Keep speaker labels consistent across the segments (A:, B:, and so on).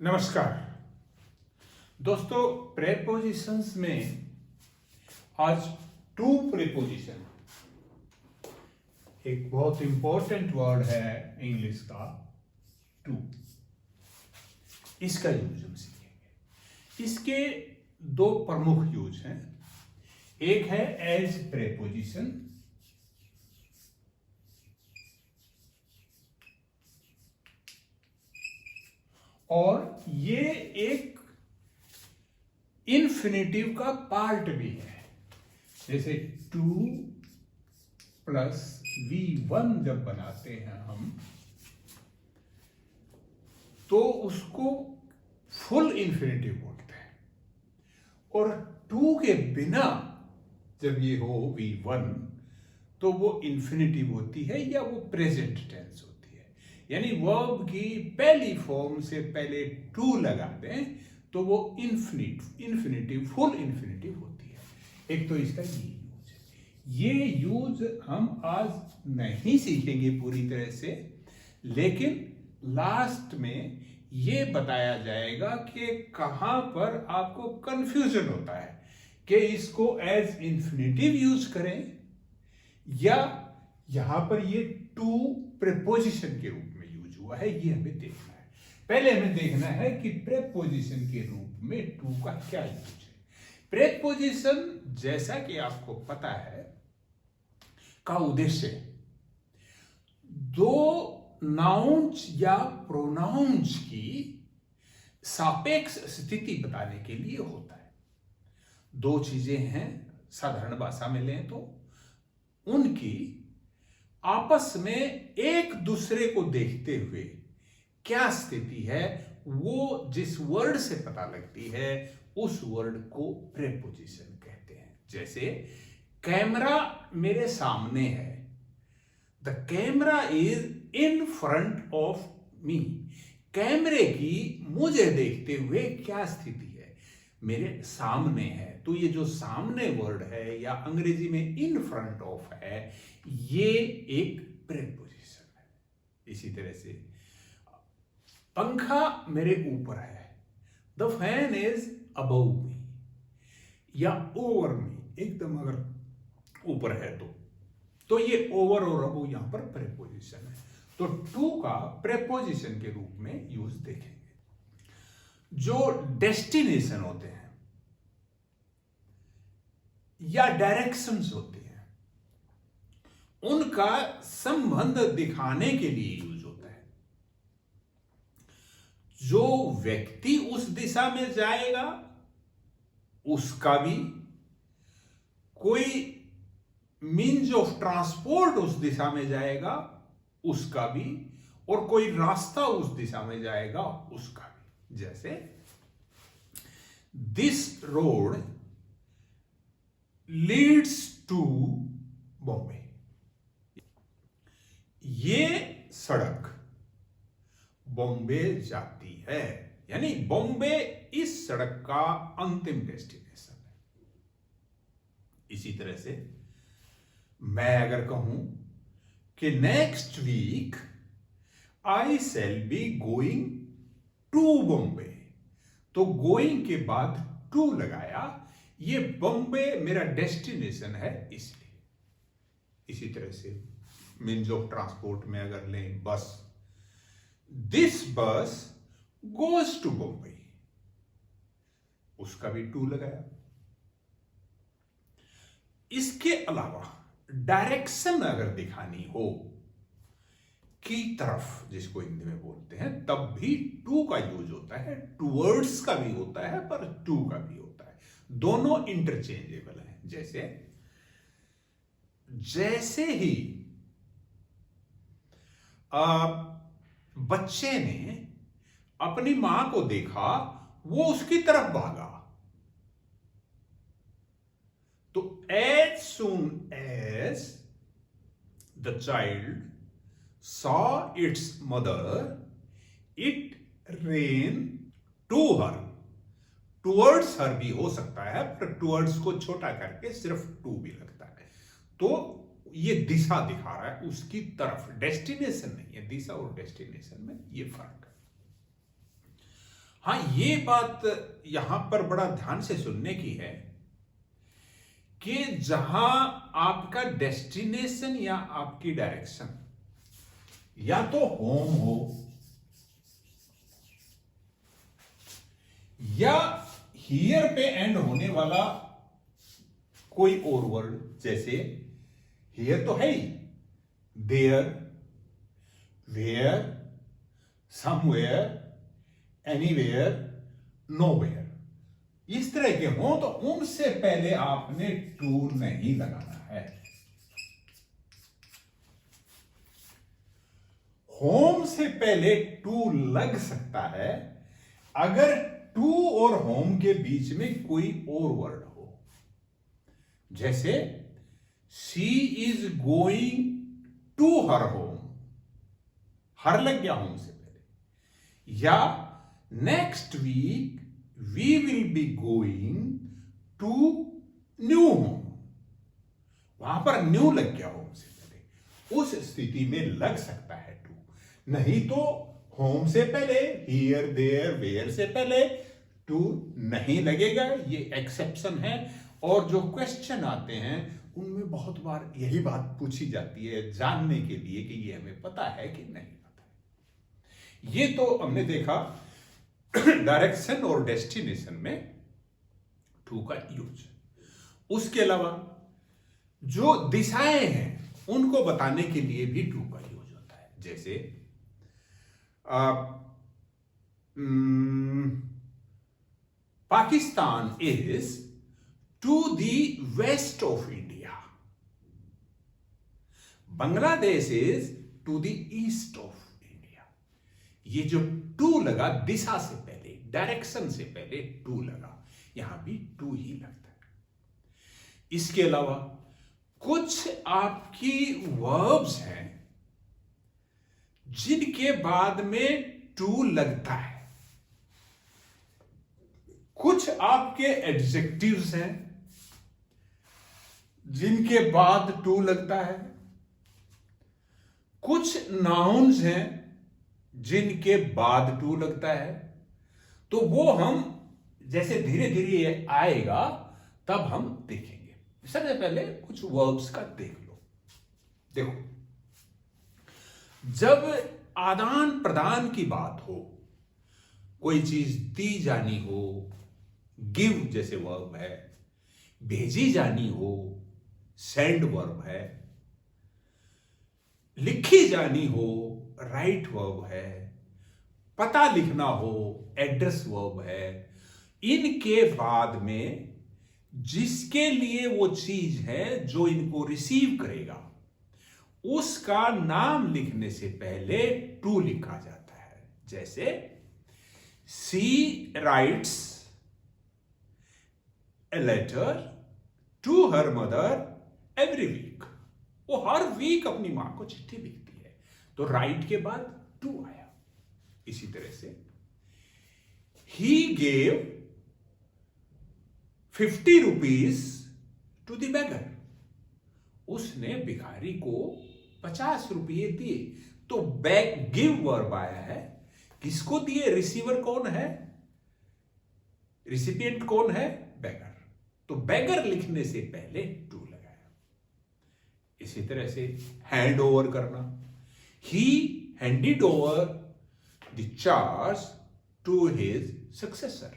A: नमस्कार दोस्तों, प्रेपोजिशंस में आज टू प्रेपोजिशन, एक बहुत इंपॉर्टेंट वर्ड है इंग्लिश का टू। इसका यूज हम सीखेंगे। इसके दो प्रमुख यूज हैं। एक है एज प्रेपोजिशन और ये एक इन्फिनेटिव का पार्ट भी है। जैसे टू प्लस V1 जब बनाते हैं हम, तो उसको फुल इन्फिनेटिव बोलते हैं। और टू के बिना जब ये हो V1 तो वो इन्फिनेटिव होती है या वो प्रेजेंट टेंस होती है। यानी वर्ब की पहली फॉर्म से पहले टू लगा दें तो वो इन्फिनेटिव फुल इन्फिनेटिव होती है। एक तो इसका ये यूज है। ये यूज हम आज नहीं सीखेंगे पूरी तरह से, लेकिन लास्ट में ये बताया जाएगा कि कहां पर आपको कंफ्यूजन होता है कि इसको एज इन्फिनेटिव यूज करें या यहां पर ये टू प्रेपोजिशन के रूप में यूज हुआ है। ये हमें देखना है। पहले हमें देखना है कि प्रेपोजिशन के रूप में टू का क्या यूज है। प्रेपोजिशन, जैसा कि आपको पता है, का उद्देश्य दो नाउन्स या प्रोनाउंस की सापेक्ष स्थिति बताने के लिए होता है। दो चीजें हैं, साधारण भाषा में लें तो उनकी आपस में एक दूसरे को देखते हुए क्या स्थिति है, वो जिस वर्ड से पता लगती है उस वर्ड को प्रेपोजिशन कहते हैं। जैसे कैमरा मेरे सामने है, the camera is in front of me. कैमरे की मुझे देखते हुए क्या स्थिति है, मेरे सामने है। तो ये जो सामने वर्ड है या अंग्रेजी में इन फ्रंट ऑफ है, ये एक प्रेपोजिशन है। इसी तरह से पंखा मेरे ऊपर है, द फैन इज अबव मी या ओवर मी, एकदम अगर ऊपर है तो ये ओवर और अबव यहां पर प्रेपोजिशन है। तो टू का प्रेपोजिशन के रूप में यूज देखेंगे। जो डेस्टिनेशन होते हैं या डायरेक्शंस होते हैं, उनका संबंध दिखाने के लिए यूज होता है। जो व्यक्ति उस दिशा में जाएगा उसका भी, कोई मीन्स ऑफ ट्रांसपोर्ट उस दिशा में जाएगा उसका भी, और कोई रास्ता उस दिशा में जाएगा उसका भी। जैसे this road leads to Bombay, ये सड़क बॉम्बे जाती है। यानी बॉम्बे इस सड़क का अंतिम डेस्टिनेशन है। इसी तरह से मैं अगर कहूं कि next week I shall be going to Bombay, तो गोइंग के बाद टू लगाया, ये बॉम्बे मेरा डेस्टिनेशन है इसलिए। इसी तरह से मीन्स ऑफ ट्रांसपोर्ट में अगर लें बस, दिस बस गोज टू बॉम्बे, उसका भी टू लगाया। इसके अलावा डायरेक्शन अगर दिखानी हो, की तरफ जिसको हिंदी में बोलते हैं, तब भी टू का यूज होता है। टूवर्ड्स का भी होता है पर टू का भी होता है। दोनों इंटरचेंजेबल हैं। जैसे ही बच्चे ने अपनी मां को देखा, वो उसकी तरफ भागा, तो as soon as the child saw its mother, it ran to her. Towards her भी हो सकता है, पर towards को छोटा करके सिर्फ to भी लगता है। तो ये दिशा दिखा रहा है उसकी तरफ, डेस्टिनेशन नहीं है। दिशा और डेस्टिनेशन में ये फर्क है। ये बात यहां पर बड़ा ध्यान से सुनने की है कि जहां आपका डेस्टिनेशन या आपकी डायरेक्शन या तो होम हो या हियर पे एंड होने वाला कोई और वर्ड, जैसे हियर तो है ही, there, where, somewhere, anywhere, nowhere, इस तरह के हों तो उनसे पहले आपने टू नहीं लगाना है। होम से पहले टू लग सकता है अगर टू और होम के बीच में कोई और वर्ड हो, जैसे she is going to her home, her लग गया होम से पहले, या next week we will be going to new home, वहां पर न्यू लग गया होम से पहले, उस स्थिति में लग सकता है टू। नहीं तो होम से पहले, हियर, देयर, वेयर से पहले टू नहीं लगेगा। ये एक्सेप्शन है। और जो क्वेश्चन आते हैं उनमें बहुत बार यही बात पूछी जाती है जानने के लिए कि ये हमें पता है कि नहीं पता है। ये तो हमने देखा डायरेक्शन और डेस्टिनेशन में टू का यूज। उसके अलावा जो दिशाएं हैं उनको बताने के लिए भी टू का यूज होता है। जैसे Pakistan is to the west of India, Bangladesh is to the east of India. ये जो टू लगा दिशा से पहले, डायरेक्शन से पहले टू लगा, यहां भी टू ही लगता है। इसके अलावा कुछ आपकी वर्ब्स हैं जिनके बाद में टू लगता है, कुछ आपके एडजेक्टिव्स हैं जिनके बाद टू लगता है, कुछ नाउन्स हैं जिनके बाद टू लगता है। तो वो हम जैसे धीरे धीरे आएगा तब हम देखेंगे। सबसे पहले कुछ वर्ब्स का देख लो। देखो, जब आदान प्रदान की बात हो, कोई चीज दी जानी हो, गिव जैसे वर्ब है, भेजी जानी हो, सेंड वर्ब है, लिखी जानी हो, राइट वर्ब है, पता लिखना हो, एड्रेस वर्ब है, इनके बाद में जिसके लिए वो चीज है जो इनको रिसीव करेगा उसका नाम लिखने से पहले टू लिखा जाता है। जैसे she writes a letter to her mother every week, वो हर वीक अपनी मां को चिट्ठी लिखती है, तो राइट के बाद टू आया। इसी तरह से he gave 50 rupees to the beggar, उसने भिखारी को 50 रुपये दिए। तो बैक गिव वर्ब आया है, किसको दिए? रिसीवर कौन है? रिसिपिएंट कौन है? बेगर। तो बेगर लिखने से पहले टू लगाया। इसी तरह से हैंड ओवर करना, he handed over the charge to his successor,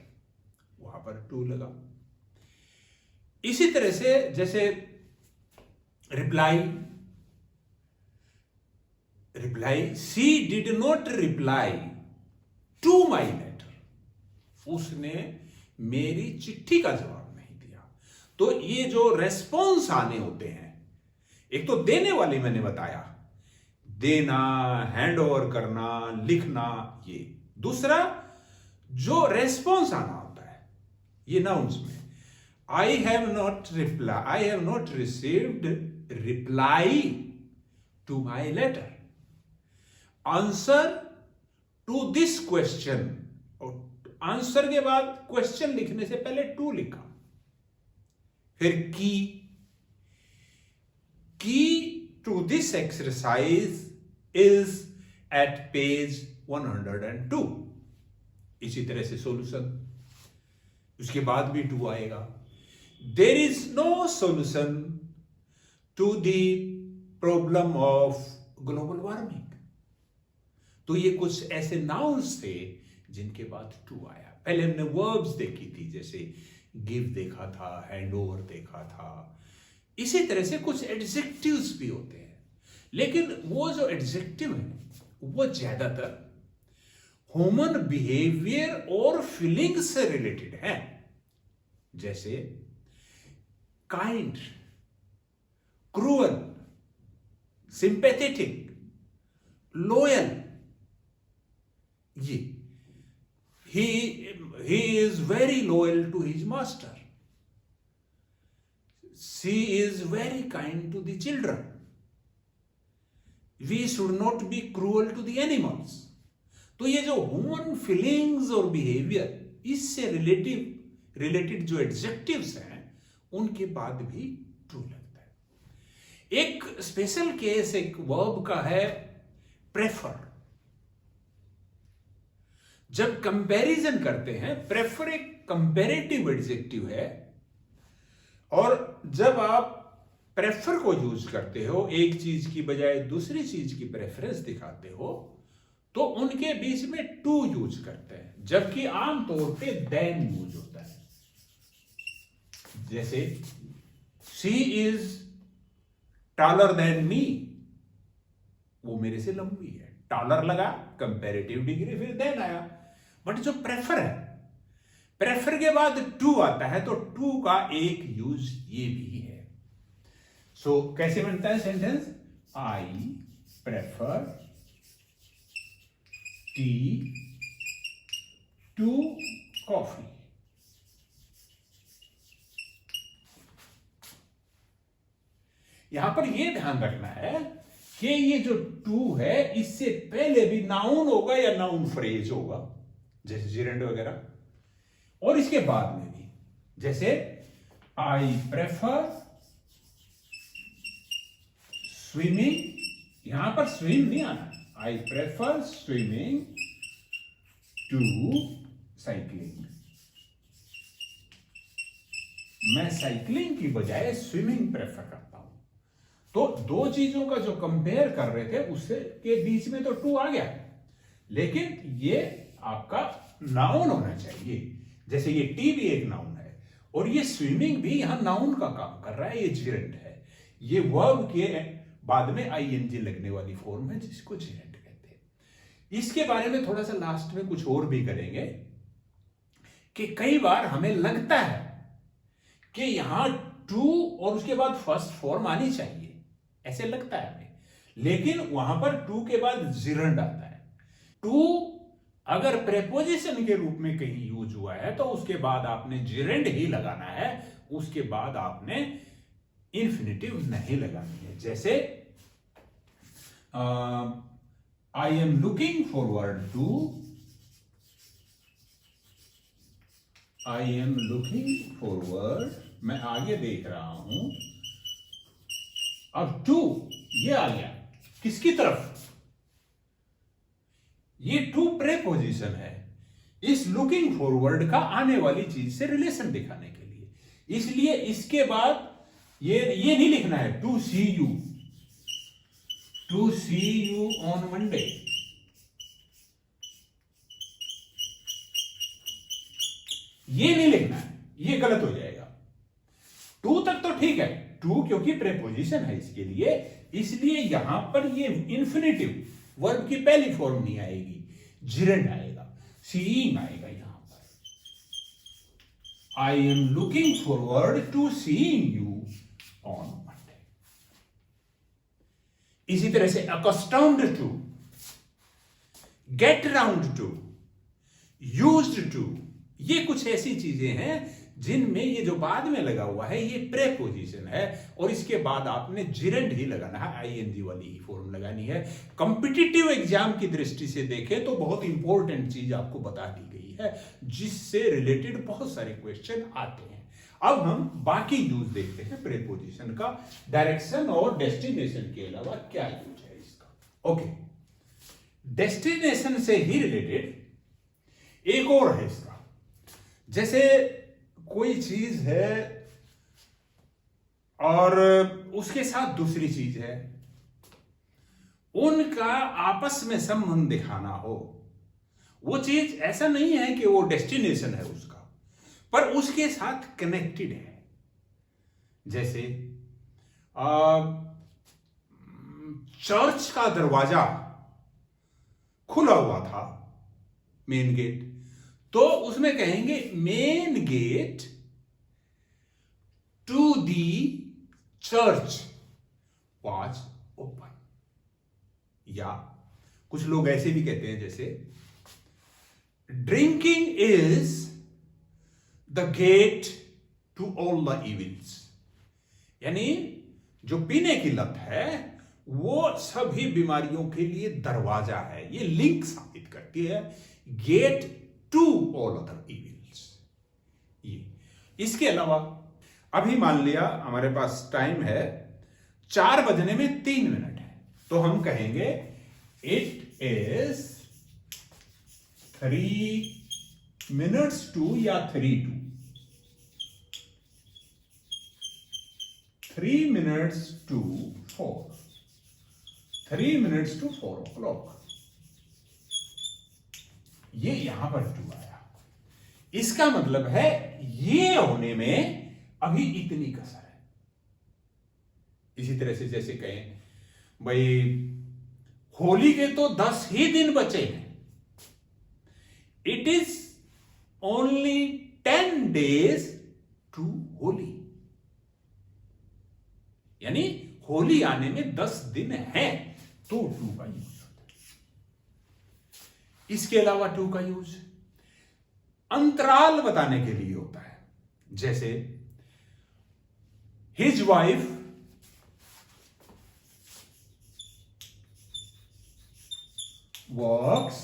A: वहां पर टू लगा। इसी तरह से जैसे reply, she did not reply to my letter, उसने मेरी चिट्ठी का जवाब नहीं दिया। तो ये जो रेस्पॉन्स आने होते हैं, एक तो देने वाले मैंने बताया, देना, हैंड ओवर करना, लिखना, ये। दूसरा जो रेस्पॉन्स आना होता है ये नाउन्स में, I have not received reply to my letter. Answer to this question, और आंसर के बाद क्वेश्चन लिखने से पहले टू लिखा। फिर key to this exercise is at page 102, इसी तरह से सॉल्यूशन, उसके बाद भी टू आएगा। There is no solution to the problem of global warming. तो ये कुछ ऐसे नाउन्स थे जिनके बाद टू आया। पहले हमने वर्ब्स देखी थी, जैसे गिव देखा था, हैंड ओवर देखा था। इसी तरह से कुछ एडजेक्टिव्स भी होते हैं, लेकिन वो जो एडजेक्टिव है वो ज्यादातर ह्यूमन बिहेवियर और फीलिंग से रिलेटेड है। जैसे काइंड, क्रूअल, सिंपैथेटिक, लॉयल। ये he is very loyal to his master. She is very kind to the children. We should not be cruel to the animals. तो ये जो ह्यूमन फीलिंग्स और behaviour इससे related जो adjectives हैं उनके बाद भी ट्रू लगता है। एक स्पेशल केस एक वर्ब का है प्रेफर। जब कंपैरिजन करते हैं, प्रेफर एक कंपैरेटिव एडजेक्टिव है, और जब आप प्रेफर को यूज करते हो, एक चीज की बजाय दूसरी चीज की प्रेफरेंस दिखाते हो, तो उनके बीच में टू यूज करते हैं, जबकि आमतौर पे देन यूज होता है। जैसे she is taller than me, वो मेरे से लंबी है, टॉलर लगा, कंपैरेटिव डिग्री, फिर देन आया। बट जो प्रेफर है, प्रेफर के बाद टू आता है, तो टू का एक यूज ये भी है। सो कैसे बनता है sentence? I prefer tea to coffee. यहां पर यह ध्यान रखना है कि ये जो टू है इससे पहले भी नाउन होगा या नाउन फ्रेज होगा, जैसे जिरेंड वगैरह, और इसके बाद में भी, जैसे आई प्रेफर स्विमिंग, यहां पर स्विम नहीं आना, I prefer swimming to cycling. मैं साइकिलिंग की बजाय स्विमिंग प्रेफर करता हूं। तो दो चीजों का जो कंपेयर कर रहे थे उससे के बीच में तो टू आ गया, लेकिन ये आपका नाउन होना चाहिए। जैसे ये टी भी एक नाउन है, और ये स्विमिंग भी यहां नाउन का काम कर रहा है, ये जिरेंट है। ये वर्ब के बाद में आईएनजी लगने वाली फॉर्म है, जिसको जिरेंट कहते हैं। इसके बारे में थोड़ा सा लास्ट में कुछ और भी करेंगे कि कई बार हमें लगता है कि यहां टू और उसके बाद फर्स्ट फॉर्म आनी चाहिए, ऐसे लगता है हमें, लेकिन वहां पर टू के बाद जिरेंट आता है। टू अगर प्रेपोजिशन के रूप में कहीं यूज हुआ है तो उसके बाद आपने जिरेंड ही लगाना है, उसके बाद आपने इंफिनिटिव नहीं लगानी है। जैसे I am looking forward to, I am looking forward, मैं आगे देख रहा हूं। अब टू ये आ गया किसकी तरफ? ये टू प्रेपोजिशन है इस लुकिंग फॉरवर्ड का आने वाली चीज से रिलेशन दिखाने के लिए, इसलिए इसके बाद ये नहीं लिखना है to see you on Monday. ये नहीं लिखना है, ये गलत हो जाएगा। टू तक तो ठीक है, टू क्योंकि प्रेपोजिशन है इसके लिए, इसलिए यहां पर ये इंफिनिटिव वर्ब की पहली फॉर्म नहीं आएगी, जिरेंड आएगा, सीइंग आएगा यहां पर। I am looking forward to seeing you on Monday. इसी तरह से accustomed to, get around to, used to, ये कुछ ऐसी चीजें हैं जिनमें ये जो बाद में लगा हुआ है ये प्रेपोजिशन है, और इसके बाद आपने जिरेंड ही लगाना है, आईएनजी वाली ही फॉर्म लगानी है। कॉम्पिटिटिव एग्जाम की दृष्टि से देखें तो बहुत इंपॉर्टेंट चीज आपको बता दी गई है, जिससे रिलेटेड बहुत सारे क्वेश्चन आते हैं। अब हम बाकी यूज देखते हैं प्रेपोजिशन का, डायरेक्शन और डेस्टिनेशन के अलावा क्या यूज है इसका। ओके, डेस्टिनेशन से ही रिलेटेड एक और है इसका, जैसे कोई चीज है और उसके साथ दूसरी चीज है, उनका आपस में संबंध दिखाना हो। वो चीज ऐसा नहीं है कि वो डेस्टिनेशन है उसका, पर उसके साथ कनेक्टेड है। जैसे चर्च का दरवाजा खुला हुआ था, मेन गेट, तो उसमें कहेंगे main gate to the church was open. या कुछ लोग ऐसे भी कहते हैं, जैसे drinking is the gate to all the evils, यानी जो पीने की लत है वो सभी बीमारियों के लिए दरवाजा है। ये लिंक साबित करती है, gate to all other evils. ये इसके अलावा अभी मान लिया हमारे पास टाइम है 4 बजने में 3 मिनट है, तो हम कहेंगे इट इज 3 minutes to या 3 to 3 minutes to 4, 3 minutes to 4 o'clock। ये यहां पर 2 आया, इसका मतलब है ये होने में अभी इतनी कसर है। इसी तरह से जैसे कहें भाई होली के तो 10 ही दिन बचे हैं, it is only 10 days to Holi, यानी होली आने में 10 दिन है, तो 2 का यूज होता है। इसके अलावा 2 का यूज अंतराल बताने के लिए होता है, जैसे his wife works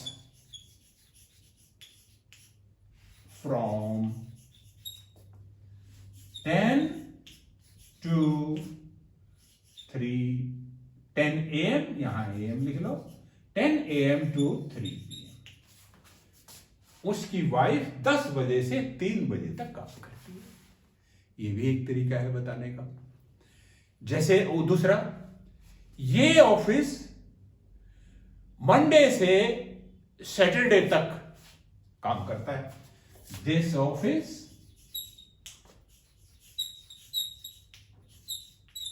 A: from 10 to 10 AM, यहां AM लिख लो, 10 AM to 3 PM। उसकी वाइफ 10 बजे से 3 बजे तक काम करती है। ये भी एक तरीका है बताने का। जैसे वो दूसरा, ये ऑफिस मंडे से सैटरडे तक काम करता है। This office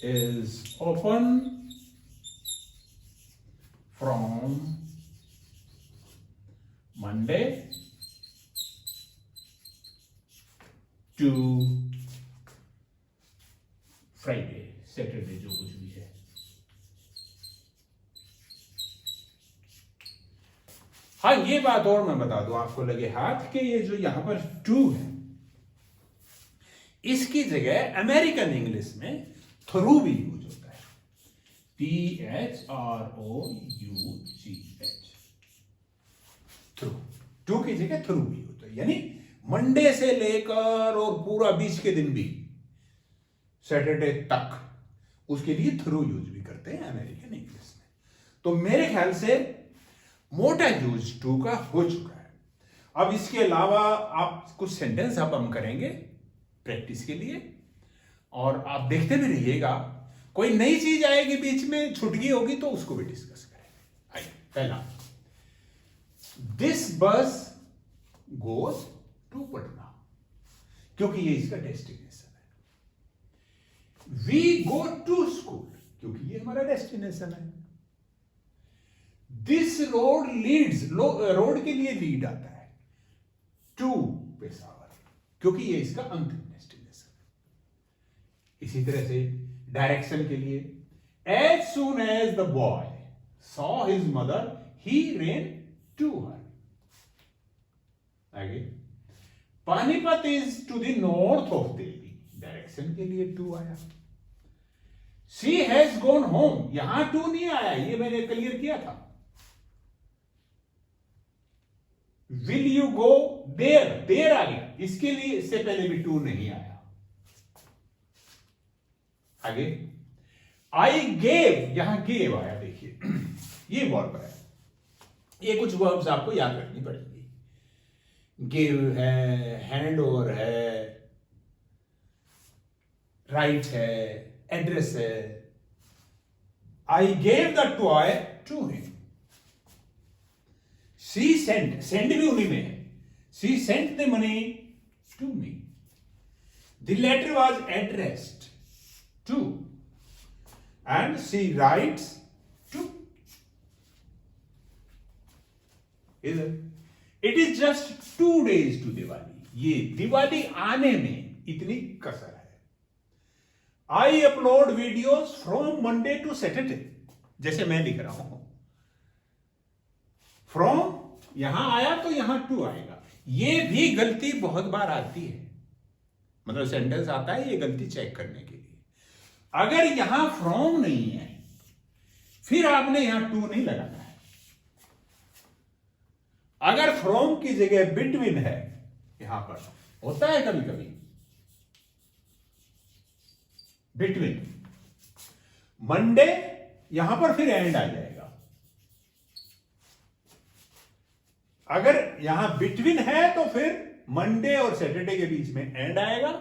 A: is open from Monday to Friday, Saturday जो कुछ भी है। हाँ, ये बात और मैं बता दूं आपको लगे हाथ के, ये जो यहां पर 2 है, इसकी जगह अमेरिकन इंग्लिश में थ्रू भी यूज होता है, THROUGH, थ्रू। 2 की जगह थ्रू भी होता है, यानी मंडे से लेकर और पूरा बीच के दिन भी, सैटरडे तक, उसके लिए थ्रू यूज भी करते हैं अमेरिकन इंग्लिश में। तो मेरे ख्याल से मोटा यूज 2 का हो चुका है। अब इसके अलावा आप कुछ सेंटेंस अब हम करेंगे प्रैक्टिस के लिए, और आप देखते भी रहिएगा, कोई नई चीज आएगी बीच में, छुटकी होगी तो उसको भी डिस्कस करेंगे। आइए, पहला, दिस बस गोज टू पटना, क्योंकि ये इसका डेस्टिनेशन है। वी गो टू स्कूल, क्योंकि ये हमारा डेस्टिनेशन है। दिस रोड लीड्स, रोड के लिए लीड आता है टू पेशावर, क्योंकि ये इसका अंतिम डेस्टिनेशन है। इसी तरह से डायरेक्शन के लिए, as soon as the boy saw his mother he ran to her. आगे, Panipat is to the north of Delhi, direction के लिए 2 आया। शी हैज गॉन होम, यहां 2 नहीं आया, ये मैंने क्लियर किया था। Will you go there, there आ गया, इसके लिए इससे पहले भी 2 नहीं आया। आगे, आई गेव, यहां गेव आया, देखिए ये वर्ब है। ये कुछ वर्ब्स आपको याद रखनी पड़ेगी। गिव है, हैंड ओवर है, राइट है, एड्रेस है। I gave the toy to him. She sent, send भी उन्हीं में है। She sent the money to me. The letter was addressed to and she writes to. It is just 2 days to Diwali. ये दिवाली आने में इतनी कसर है। I upload videos from Monday to Saturday, जैसे मैं लिख रहा हूं। फ्रॉम यहां आया तो यहां टू आएगा। ये भी गलती बहुत बार आती है, मतलब सेंटेंस आता है ये गलती चेक करने के लिए। अगर यहां फ्रॉम नहीं है फिर आपने यहां टू नहीं लगाना है। अगर फ्रॉम की जगह बिटवीन है, यहां पर होता है कभी कभी बिटवीन, मंडे यहां पर फिर एंड आ जाएगा। अगर यहां बिटवीन है तो फिर मंडे और सैटरडे के बीच में एंड आएगा,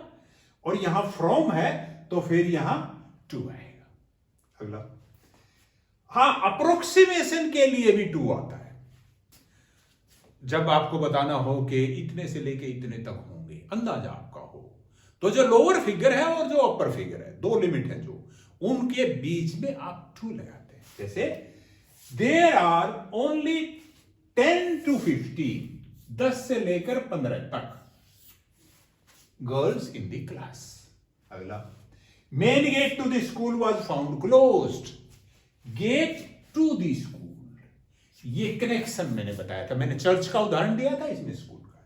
A: और यहां फ्रॉम है तो फिर यहां टू आएगा। अगला, हां, अप्रोक्सीमेशन के लिए भी टू आता है। जब आपको बताना हो कि इतने से लेके इतने तक होंगे, अंदाजा आपका हो, तो जो लोअर फिगर है और जो अपर फिगर है, दो लिमिट है जो, उनके बीच में आप टू लगाते हैं। जैसे देयर आर ओनली 10 to 15, 10 से लेकर 15 तक गर्ल्स इन द क्लास। अगला, main gate to the school was found closed. Gate to the school, ये कनेक्शन मैंने बताया था, मैंने चर्च का उदाहरण दिया था, इसमें स्कूल का।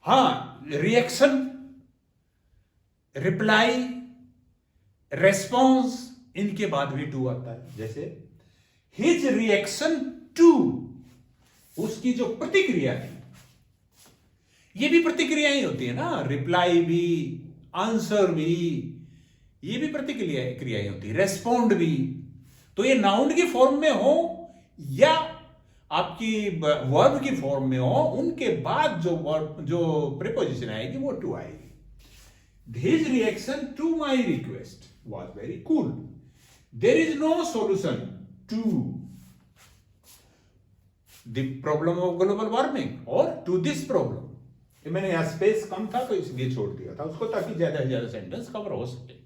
A: हां, रिएक्शन, रिप्लाई, रेस्पॉन्स, इनके बाद भी टू आता है। जैसे हिज रिएक्शन टू, उसकी जो प्रतिक्रिया थी, ये भी प्रतिक्रिया ही होती है ना, रिप्लाई भी, आंसर भी, ये भी प्रतिक्रिया क्रियाएं होती है, रेस्पॉन्ड भी। तो ये नाउन की फॉर्म में हो या आपकी वर्ब की फॉर्म में हो, उनके बाद जो वर्ब, जो प्रीपोजिशन आएगी वो टू आएगी। His reaction to my request was very cool. There is no solution to the problem of global warming or to this problem. ये मैंने यहां स्पेस कम था तो इसलिए छोड़ दिया था उसको, ताकि ज्यादा से ज्यादा सेंटेंस कवर हो सके।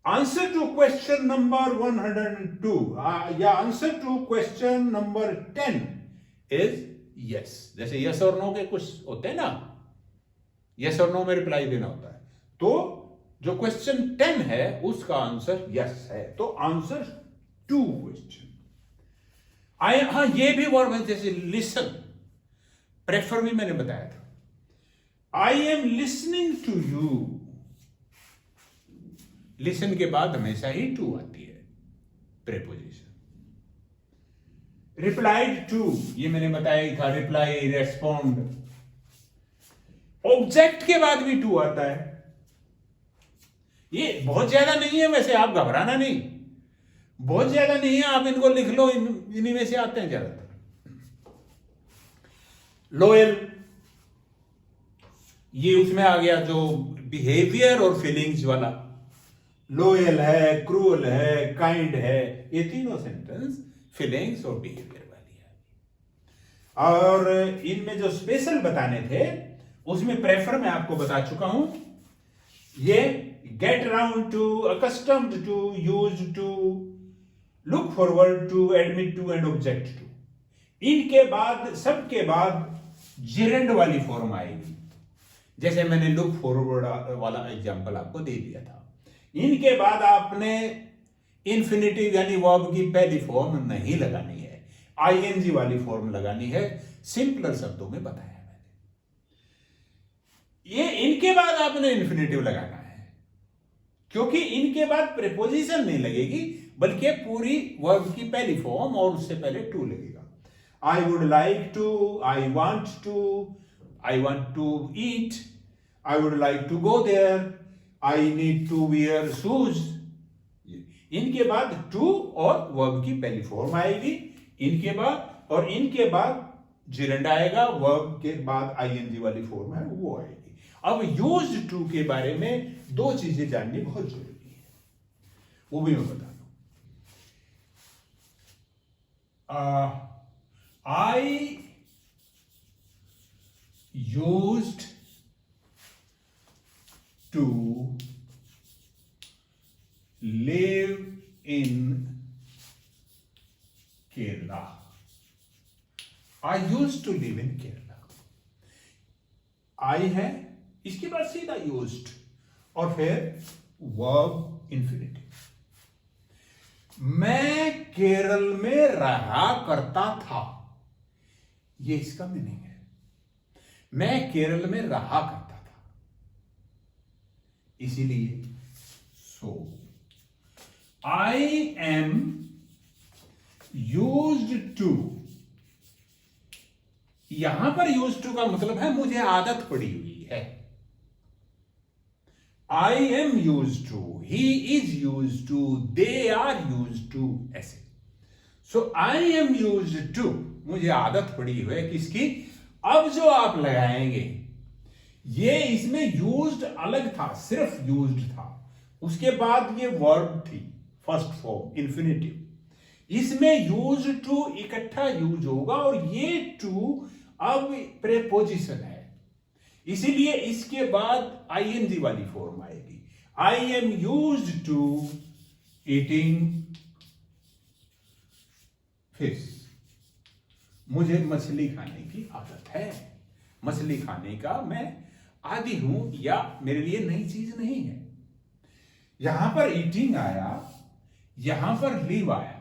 A: आंसर टू क्वेश्चन नंबर 102 या answer to question number 10 is yes. जैसे यस और नो के कुछ होते हैं ना, यस और नो में रिप्लाई देना होता है, तो जो क्वेश्चन 10 है उसका आंसर यस है, तो आंसर टू क्वेश्चन। हां, ये भी वर्ब है, जैसे लिसन, प्रेफर भी मैंने बताया था। I am listening to you, listen के बाद हमेशा ही टू आती है प्रेपोजिशन। रिप्लाइड टू, ये मैंने बताया ही था, रिप्लाई, रेस्पॉन्ड। ऑब्जेक्ट के बाद भी टू आता है। ये बहुत ज्यादा नहीं है वैसे, आप घबराना नहीं, बहुत ज्यादा नहीं है, आप इनको लिख लो, इन्हीं में से आते हैं ज्यादातर। लॉयल, ये उसमें आ गया जो बिहेवियर और फीलिंग्स वाला। लॉयल है, क्रूअल है, काइंड है, ये तीनों सेंटेंस फीलिंग्स और बिहेवियर वाली है। और इनमें जो स्पेशल बताने थे उसमें प्रेफर मैं आपको बता चुका हूं। ये get around to, accustomed to, use to, look forward to, admit to and object to. इनके बाद, सबके बाद जेरेंड वाली फॉर्म आएगी, जैसे मैंने लुक फॉरवर्ड वाला एग्जांपल आपको दे दिया था। इनके बाद आपने इंफिनिटिव यानी वर्ब की पहली फॉर्म नहीं लगानी है, आईएनजी वाली फॉर्म लगानी है। सिंपलर शब्दों में बताया मैंने। ये इनके बाद आपने इंफिनिटिव लगाना है, क्योंकि इनके बाद प्रीपोजिशन नहीं लगेगी, बल्कि पूरी वर्ब की पहली फॉर्म और उससे पहले टू लगेगा। I would like to, I want to eat, I would like to go there, I need to wear shoes. इनके बाद टू और वर्ब की पहली फॉर्म आएगी, इनके बाद, और इनके बाद जिरंड आएगा, वर्ब के बाद आईएनजी वाली फॉर्म है वो आएगी। अब यूज्ड टू के बारे में दो चीजें जाननी बहुत जरूरी है, वो भी मैं बता दूं। I used to live in Kerala. I used to live in Kerala. I है, इसके बाद सीधा यूज्ड और फिर वर्ब इंफिनिटिव। मैं केरल में रहा करता था, ये इसका मीनिंग है। मैं केरल में रहा करता था, इसीलिए सो आई एम यूज्ड टू, यहां पर यूज्ड टू का मतलब है मुझे आदत पड़ी हुई है। I am used to, he is used to, they are used to, ऐसे। So I am used to, मुझे आदत पड़ी हुई है किसकी? अब जो आप लगाएंगे ये, इसमें यूज्ड अलग था, सिर्फ यूज्ड था, उसके बाद ये वर्ब थी फर्स्ट फॉर्म इंफिनिटिव। इसमें यूज टू इकट्ठा यूज होगा और ये टू अब प्रेपोजिशन है, इसीलिए इसके बाद आईएनजी वाली फॉर्म आएगी। I am used to eating fish, मुझे मछली खाने की आदत है, मछली खाने का मैं आदी हूं, या मेरे लिए नई चीज नहीं है। यहां पर ईटिंग आया, यहां पर लिव आया,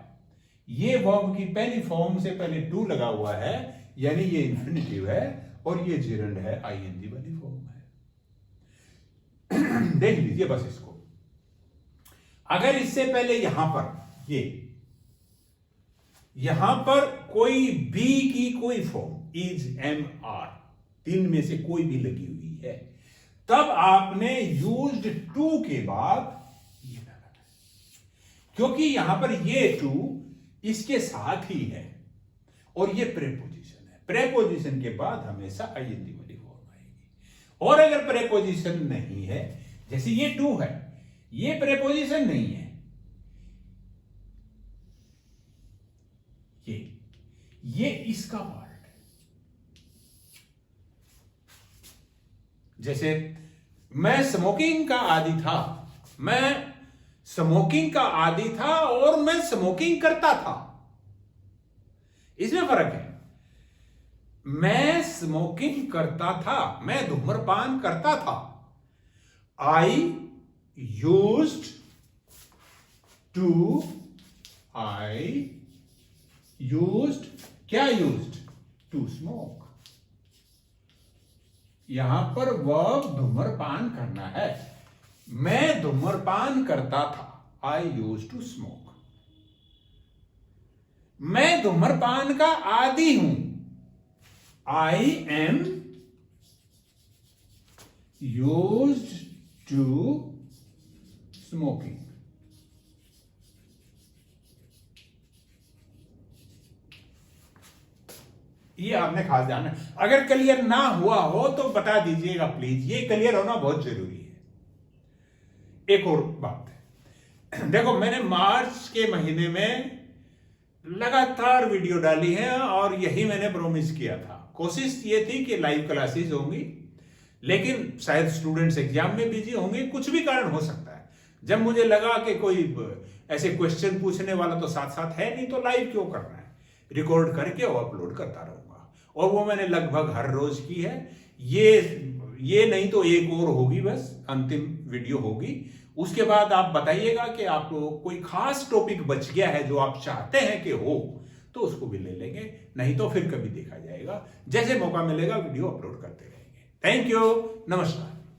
A: ये वर्ब की पहली फॉर्म से पहले टू लगा हुआ है, यानी ये इंफिनिटिव है, और ये जिरंड है, आईएनजी वाली फॉर्म है। देख लीजिए बस इसको। अगर इससे पहले यहां पर यहां पर कोई बी की कोई फॉर्म इज, एम, आर, तीन में से कोई भी लगी हुई है, तब आपने यूज्ड टू के बाद ये लगाना, क्योंकि यहां पर ये टू इसके साथ ही है और ये प्रेपोजिशन है। प्रेपोजिशन के बाद हमेशा आईएनजी वाली फॉर्म आएगी। और अगर प्रेपोजिशन नहीं है, जैसे ये टू है, ये प्रेपोजिशन नहीं है, ये इसका पार्ट है। जैसे मैं स्मोकिंग का आदी था, मैं स्मोकिंग का आदी था और मैं स्मोकिंग करता था, इसमें फर्क है। मैं स्मोकिंग करता था, मैं धूम्रपान करता था। I used to, I used, क्या यूज्ड? To smoke. यहां पर वर्ब धूम्रपान करना है। मैं धूम्रपान करता था, आई यूज्ड टू स्मोक। मैं धूम्रपान का आदी हूं, I am used to smoking. ये आपने खास ध्यान है। अगर क्लियर ना हुआ हो तो बता दीजिएगा प्लीज, ये क्लियर होना बहुत जरूरी है। एक और बात है, देखो मैंने मार्च के महीने में लगातार वीडियो डाली है और यही मैंने प्रॉमिस किया था। कोशिश ये थी कि लाइव क्लासेस होंगी, लेकिन शायद स्टूडेंट्स एग्जाम में बिजी होंगे, कुछ भी कारण हो सकता है। जब मुझे लगा कि कोई ऐसे क्वेश्चन पूछने वाला तो साथ साथ है नहीं, तो लाइव क्यों करना है, रिकॉर्ड करके और अपलोड करता रहूंगा। और वो मैंने लगभग हर रोज की है। ये नहीं तो एक और होगी, बस अंतिम वीडियो होगी। उसके बाद आप बताइएगा कि आपको कोई खास टॉपिक बच गया है जो आप चाहते हैं कि हो, तो उसको भी ले लेंगे, नहीं तो फिर कभी देखा जाएगा। जैसे मौका मिलेगा वीडियो अपलोड करते रहेंगे। थैंक यू, नमस्कार।